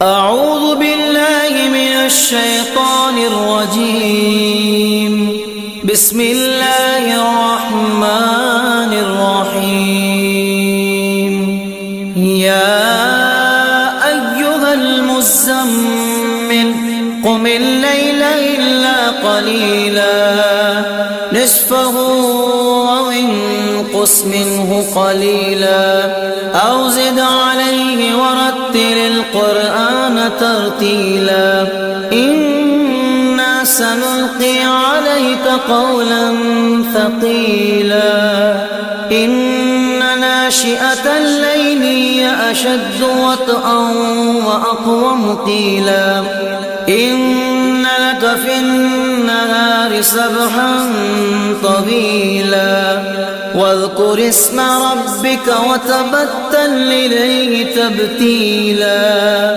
أعوذ بالله من الشيطان الرجيم. بسم الله الرحمن الرحيم. يا أيها المزمل قم الليل إلا قليلا نصفه أو انقص منه قليلا أو زد عليه ورتل القرآن ترتيلا إنا سنلقي عليك قولا ثقيلا إن ناشئة الليل هي أشد وطئا وأقوم قيلا إن لك في النهار سبحا طويلا واذكر اسم ربك وتبتل إليه تبتيلا.